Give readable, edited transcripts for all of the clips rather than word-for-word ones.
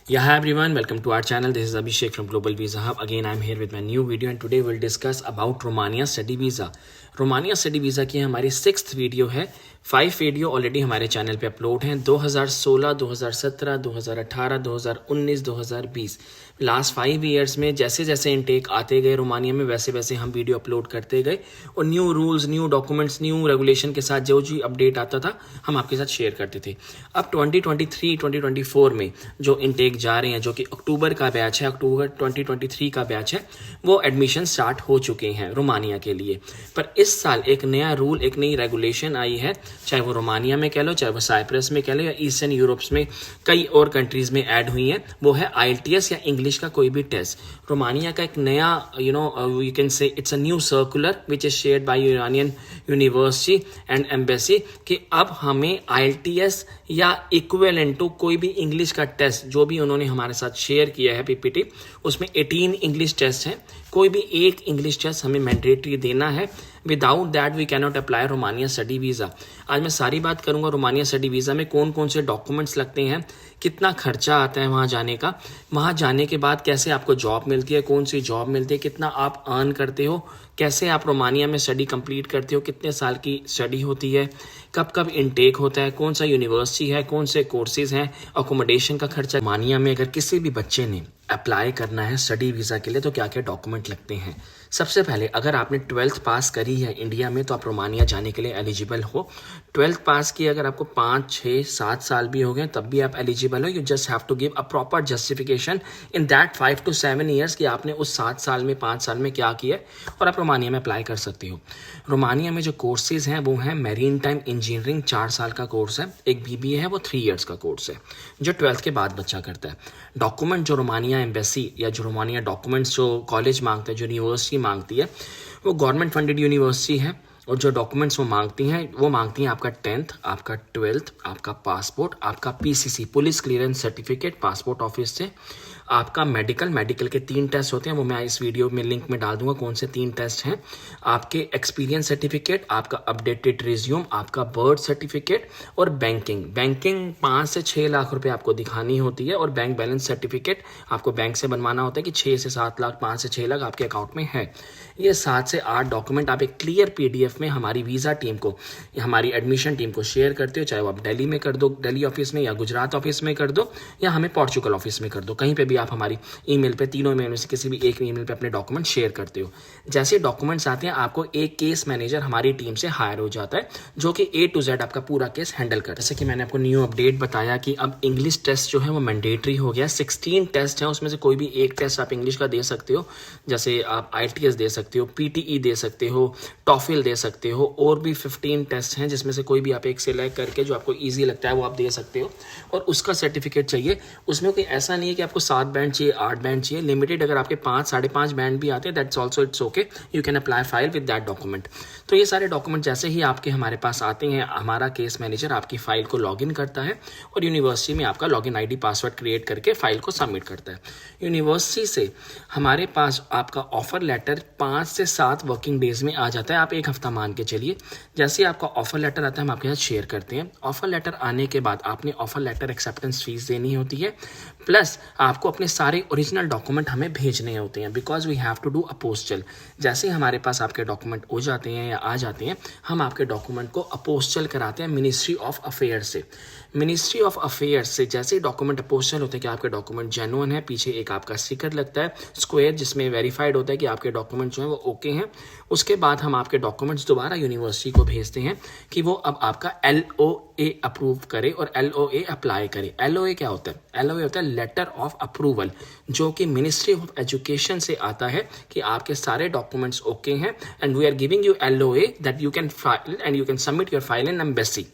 Yeah, hi everyone, welcome to our channel. This is Abhishek from Global Visa Hub. Again, I'm here with my new video and today we'll discuss about Romania Study Visa. Romania study visa की हमारी 6th video है। 5 video already हमारे channel पे upload हैं। 2016, 2017, 2018, 2019, 2020 last 5 years में जैसे जैसे intake आते गए रोमानिया में वैसे वैसे हम वीडियो अपलोड करते गए और new rules, new documents, new regulation के साथ जो जो अपडेट आता था हम आपके साथ शेयर करते थे। अब 2023, 2024 में जो इनटेक जा रहे हैं, जो कि अक्टूबर का बैच है, अक्टूबर 2023 का बैच है, वो एडमिशन स्टार्ट हो चुके हैं रोमानिया के लिए। पर इस साल एक नया रूल, एक नई रेगुलेशन आई है, चाहे वो रोमानिया में कह लो, चाहे वो साइप्रस में कह लो या ईस्टर्न यूरोप्स में कई और कंट्रीज में ऐड हुई है। वो है IELTS या इंग्लिश का कोई भी टेस्ट। रोमानिया का एक नया you can say it's a new circular which is shared by Uranian university and embassy कि अब हमें IELTS या इक्विवेलेंट टू कोई भी इंग्लिश का टेस्ट जो भी उन्होंने हमारे साथ शेयर किया है PPT, उसमें 18 इंग्लिश टेस्ट हैं, कोई भी एक इंग्लिश टेस्ट हमें मैंडेटरी देना है। Without that we cannot apply Romania study visa. आज मैं सारी बात करूंगा रोमानिया स्टडी वीज़ा में कौन कौन से डॉक्यूमेंट्स लगते हैं, कितना खर्चा आता है वहाँ जाने का, वहाँ जाने के बाद कैसे आपको जॉब मिलती है, कौन सी जॉब मिलती है, कितना आप अर्न करते हो, कैसे आप रोमानिया में स्टडी कंप्लीट करते हो, कितने साल की स्टडी होती है, कब कब इनटेक होता है, कौन सा यूनिवर्सिटी है, कौन से कोर्सेज हैं, अकोमोडेशन का खर्चा। रोमानिया में अगर किसी भी बच्चे ने अप्लाई करना है स्टडी वीज़ा के लिए तो क्या क्या डॉक्यूमेंट लगते हैं। सबसे पहले अगर आपने 12th पास करी है इंडिया में तो आप रोमानिया जाने के लिए एलिजिबल हो। 12th पास की अगर आपको 5, 6, 7 साल भी हो गए तब भी आप एलिजिबल हो। You just have to give a proper justification in that 5 to 7 years कि आपने उस 7 साल में 5 साल में क्या किया और आप रोमानिया में अप्लाई कर सकते हो। रोमानिया में जो कोर्सेज हैं वो हैं मैरीन टाइम इंजीनियरिंग, 4 साल का कोर्स है। एक BBA है, वो 3 ईयर्स का कोर्स है जो 12th के बाद बच्चा करता है। डॉक्यूमेंट जो रोमानिया एम्बेसी या जो रोमानिया डॉक्यूमेंट्स जो कॉलेज मांगता है, जो यूनिवर्सिटी मांगती है, वो गवर्नमेंट फंडेड यूनिवर्सिटी है और जो डॉक्यूमेंट्स वो मांगती हैं आपका 10th, आपका 12th, आपका पासपोर्ट, आपका PCC police clearance certificate passport office से, आपका मेडिकल के 3 टेस्ट होते हैं, वो मैं इस वीडियो में लिंक में डाल दूंगा कौन से 3 टेस्ट हैं, आपके एक्सपीरियंस सर्टिफिकेट, आपका अपडेटेड रिज्यूम, आपका बर्थ सर्टिफिकेट और बैंकिंग 5 से 6 लाख रुपए आपको दिखानी होती है और बैंक बैलेंस सर्टिफिकेट आपको बैंक से बनवाना होता है कि 6 से 7 लाख, 5 से 6 लाख आपके अकाउंट में है। ये 7 से 8 डॉक्यूमेंट आप एक क्लियर PDF में हमारी वीज़ा टीम को, हमारी एडमिशन टीम को शेयर करते हो, चाहे वो आप दिल्ली में कर दो, दिल्ली ऑफिस में, या गुजरात ऑफिस में कर दो, या हमें पोर्चुगल ऑफिस में कर दो, कहीं पे भी आप हमारी ईमेल पे, तीनों ईमेल में से किसी भी एक ईमेल पे अपने डॉक्यूमेंट शेयर करते हो। जैसे डॉक्यूमेंट्स आते हैं आपको एक केस मैनेजर हमारी टीम से हायर हो जाता है जो कि A to Z आपका पूरा केस हैंडल करता है। जैसे कि मैंने आपको न्यू अपडेट बताया कि अब इंग्लिश टेस्ट जो है वो मैंडेटरी हो गया। 16 टेस्ट हैं, उसमें से कोई भी एक टेस्ट आप इंग्लिश का दे सकते हो। जैसे आप IELTS दे सकते हो, PTE दे सकते हो, TOEFL दे सकते हो, और भी 15 टेस्ट हैं जिसमें से कोई भी आप एक सिलेक्ट करके जो आपको ईजी लगता है वो आप दे सकते हो और उसका सर्टिफिकेट चाहिए। उसमें कोई ऐसा नहीं है कि आपको 7 बैंड चाहिए, 8 बैंड चाहिए, लिमिटेड। अगर आपके 5, 5.5 बैंड भी आते हैं that's also it's okay, you can apply file with that document. तो ये सारे डॉक्यूमेंट जैसे ही आपके हमारे पास आते हैं, हमारा केस मैनेजर आपकी फाइल को लॉगिन करता है और यूनिवर्सिटी में आपका लॉगिन ID पासवर्ड क्रिएट करके फाइल को सबमिट करता है। यूनिवर्सिटी से हमारे पास आपका ऑफर लेटर 5 से 7 वर्किंग डेज में आ जाता है। आप 1 हफ्ता मान के चलिए। जैसे आपका ऑफर लेटर आता है हम आपके साथ शेयर करते हैं। ऑफर लेटर आने के बाद आपने ऑफर लेटर एक्सेप्टेंस फीस देनी होती है, प्लस आपको अपने सारे ओरिजिनल डॉक्यूमेंट हमें भेजने होते हैं because we have to do apostille. जैसे ही हमारे पास आपके डॉक्यूमेंट हो जाते हैं या आ जाते हैं, हम आपके डॉक्यूमेंट को अपोस्टल कराते हैं मिनिस्ट्री ऑफ अफेयर्स से। मिनिस्ट्री ऑफ अफेयर्स से जैसे ही डॉक्यूमेंट अपोस्टल होते हैं कि आपके डॉक्यूमेंट जेन्युइन है, पीछे एक आपका स्टिकर लगता है स्क्वायर जिसमें वेरीफाइड होता है कि आपके डॉक्यूमेंट जो है वो ओके हैं। उसके बाद हम आपके डॉक्यूमेंट्स दोबारा यूनिवर्सिटी को भेजते हैं कि वो अब आपका LOA अप्रूव करे और LOA अप्लाई करे। LOA क्या होता है? LOA होता है लेटर ऑफ अप्रूवल, जो कि मिनिस्ट्री ऑफ एजुकेशन से आता है कि आपके सारे डॉक्यूमेंट्स ओके हैं and we are giving you LOA that you can file and you can submit your file in embassy.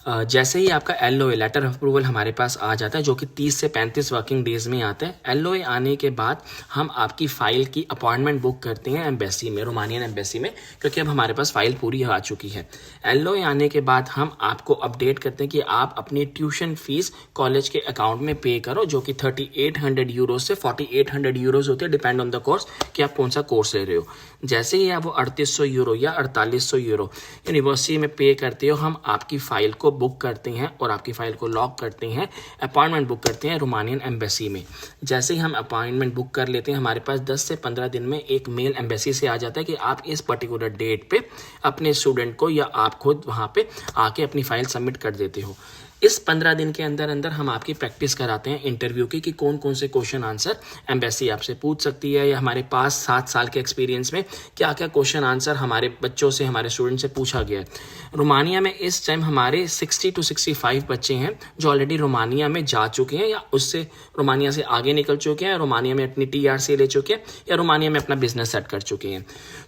जैसे ही आपका LOA लेटर ऑफ अप्रूवल हमारे पास आ जाता है जो कि 30 से 35 वर्किंग डेज में आता है। LOA आने के बाद हम आपकी फ़ाइल की अपॉइंटमेंट बुक करते हैं एम्बेसी में, रोमानियन एम्बेसी में, क्योंकि अब हमारे पास फ़ाइल पूरी आ चुकी है। LOA आने के बाद हम आपको अपडेट करते हैं कि आप अपनी ट्यूशन फीस कॉलेज के अकाउंट में पे करो, जो कि 3800 यूरोज से 4800 यूरोज होते हैं, डिपेंड ऑन द कोर्स कि आप कौन सा कोर्स ले रहे हो। जैसे ही आप वो 3800 यूरो या 4800 यूरो यूनिवर्सिटी में पे करते हो, हम आपकी फ़ाइल को को बुक करते हैं और आपकी फ़ाइल को लॉक करते हैं, अपॉइंटमेंट बुक करते हैं रोमानियन एम्बेसी में। जैसे ही हम अपॉइंटमेंट बुक कर लेते हैं, हमारे पास 10 से 15 दिन में एक मेल एम्बेसी से आ जाता है कि आप इस पर्टिकुलर डेट पे अपने स्टूडेंट को या आप खुद वहाँ पे आके अपनी फ़ाइल सबमिट कर देते हो। इस 15 दिन के अंदर अंदर हम आपकी प्रैक्टिस कराते हैं इंटरव्यू की कि कौन कौन से क्वेश्चन आंसर एम्बेसी आपसे पूछ सकती है, या हमारे पास 7 साल के एक्सपीरियंस में क्या क्या क्वेश्चन आंसर हमारे बच्चों से, हमारे स्टूडेंट से पूछा गया है। रोमानिया में इस टाइम हमारे 60 to 65 बच्चे हैं जो ऑलरेडी रोमानिया में जा चुके हैं या उससे रोमानिया से आगे निकल चुके हैं, रोमानिया में अपनी TRC ले चुके हैं या रोमानिया में अपना बिजनेस सेट कर चुके हैं।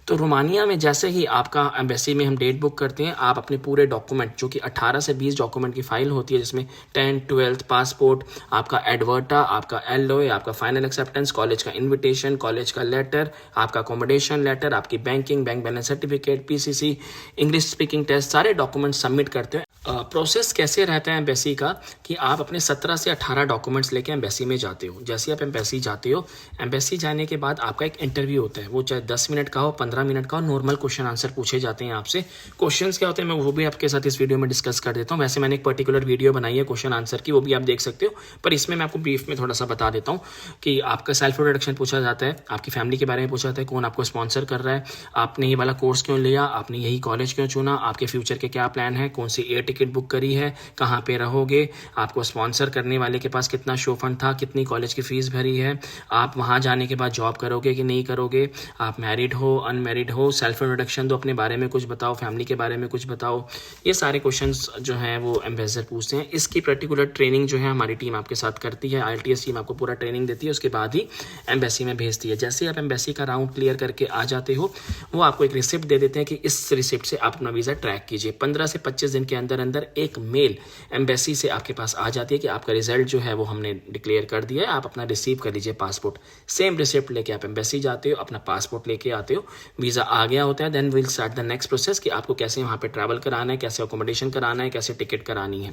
तो रोमानिया में जैसे ही आपका एम्बेसी में हम डेट बुक करते हैं, आप अपने पूरे डॉक्यूमेंट जो कि 18 से 20 डॉक्यूमेंट की फाइल होती है, जिसमें 10th 12th पासपोर्ट, आपका एडवर्टा, आपका LOA, आपका फाइनल एक्सेप्टेंस, कॉलेज का इनविटेशन, कॉलेज का लेटर, आपका अकोमोडेशन लेटर, आपकी bank balance certificate, PCC, English speaking test, सारे डॉक्यूमेंट सबमिट करते हैं। प्रोसेस कैसे रहता है एम्बेसी का कि आप अपने 17 से 18 डॉक्यूमेंट्स लेके एम्बेसी में जाते हो। जैसे आप एम्बेसी जाते हो, एम्बेसी जाने के बाद आपका एक इंटरव्यू होता है, वो चाहे 10 मिनट का हो, 15 मिनट का हो। नॉर्मल क्वेश्चन आंसर पूछे जाते हैं आपसे। क्वेश्चंस क्या होते हैं मैं वो भी आपके साथ इस वीडियो में डिस्कस कर देता हूँ। वैसे मैंने एक पर्टिकुलर वीडियो बनाई है क्वेश्चन आंसर की, वो भी आप देख सकते हो, पर इसमें मैं आपको ब्रीफ में थोड़ा सा बता देता हूँ कि आपका सेल्फ इंट्रोडक्शन पूछा जाता है, आपकी फैमिली के बारे में पूछा जाता है, कौन आपको स्पॉन्सर कर रहा है, आपने ये वाला कोर्स क्यों लिया, आपने यही कॉलेज क्यों चुना, आपके फ्यूचर के क्या प्लान है, कौन सी एयर टिकट बुक करी है, कहाँ पे रहोगे, आपको स्पॉन्सर करने वाले के पास कितना शो फंड था, कितनी कॉलेज की फीस भरी है, आप वहाँ जाने के बाद जॉब करोगे कि नहीं करोगे, आप मैरिड हो अनमैरिड हो, सेल्फ इंट्रोडक्शन दो, अपने बारे में कुछ बताओ, फैमिली के बारे में कुछ बताओ। ये सारे क्वेश्चंस जो हैं वो एम्बेसडर पूछते हैं। इसकी पर्टिकुलर ट्रेनिंग जो है हमारी टीम आपके साथ करती है, IELTS टीम आपको पूरा ट्रेनिंग देती है, उसके बाद ही एम्बेसी में भेजती है। जैसे आप एम्बेसी का राउंड क्लियर करके आ जाते हो, वो आपको एक रिसिप्ट दे देते हैं कि इस रिसिप्ट से आप अपना वीज़ा ट्रैक कीजिए। 15 से 25 दिन के अंदर अंदर एक मेल एम्बेसी से आपके पास आ जाती है कि आपका रिजल्ट जो है वो हमने डिक्लेयर कर दिया है, आप अपना रिसीव कर लीजिए पासपोर्ट। सेम रिसिप्ट लेके आप एम्बेसी जाते हो, अपना पासपोर्ट लेके आते हो, वीज़ा आ गया होता है। Then will start the next process कि आपको कैसे वहाँ पे ट्रैवल कराना है, कैसे अकोमोडेशन कराना है, कैसे टिकट करानी है।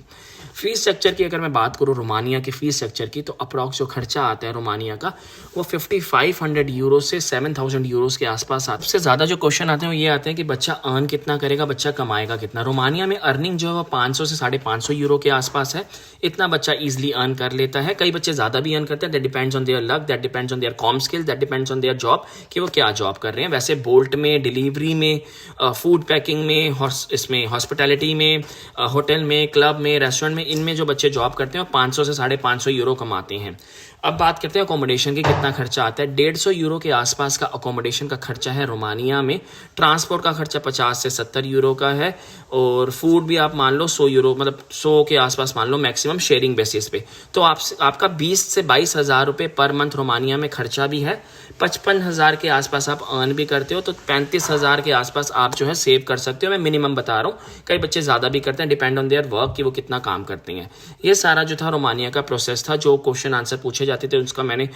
फीस स्ट्रक्चर की अगर मैं बात करूँ रोमानिया के फीस स्ट्रक्चर की, तो अप्रॉक्स जो खर्चा आता है रोमानिया का वो 5500 यूरो से 7000 यूरोस के आसपास आता है। सबसे ज़्यादा जो क्वेश्चन आते हैं वो ये आते हैं कि बच्चा अर्न कितना करेगा, बच्चा कमाएगा कितना। रोमानिया में अर्निंग जो है वो 500 से 550 यूरो के आसपास है। इतना बच्चा ईजिली अर्न कर लेता है। कई बच्चे ज़्यादा भी अर्न करते हैं, that depends on their luck, that depends on their com skills, that depends on their job कि वो क्या जॉब कर रहे हैं। वैसे बोल्ट में, डिलीवरी में, फूड पैकिंग में, इसमें हॉस्पिटैलिटी में, होटल में, क्लब में, रेस्टोरेंट में, इनमें जो बच्चे जॉब करते हैं वो 500 से 550 यूरो कमाते हैं। अब बात करते हैं अकोमोडेशन की, कितना खर्चा आता है। 150 यूरो के आसपास का अकोमोडेशन का खर्चा है रोमानिया में। ट्रांसपोर्ट का खर्चा 50 से 70 यूरो का है, और फूड भी आप मान लो 100 यूरो, मतलब 100 के आसपास मान लो मैक्सिमम शेयरिंग बेसिस पे। तो आपका 20 से 22 हज़ार रुपये पर मंथ रोमानिया में खर्चा भी है। 55,000 के आसपास आप अर्न भी करते हो, तो 35,000 के आसपास आप जो है सेव कर सकते हो। मैं मिनिमम बता रहा हूँ, कई बच्चे ज़्यादा भी करते हैं, डिपेंड ऑन देयर वर्क कि वो कितना काम करते हैं। ये सारा जो था रोमानिया का प्रोसेस था। जो क्वेश्चन आंसर पूछे जाते थे उसका मैंने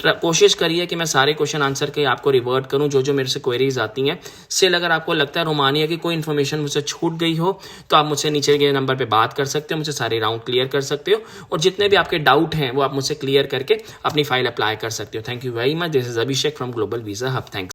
कोशिश करी है कि मैं सारे क्वेश्चन आंसर के आपको रिवर्ट करूं जो मेरे से क्वेरीज आती हैं। स्टिल अगर आपको लगता है रोमानिया की कोई इन्फॉर्मेशन मुझसे छूट गई हो तो आप मुझसे नीचे के नंबर पे बात कर सकते हो, मुझसे सारे राउंड क्लियर कर सकते हो, और जितने भी आपके डाउट हैं वो आप मुझसे क्लियर करके अपनी फाइल अप्लाई कर सकते हो। Thank you very much. This is Abhishek from global visa hub. Thanks.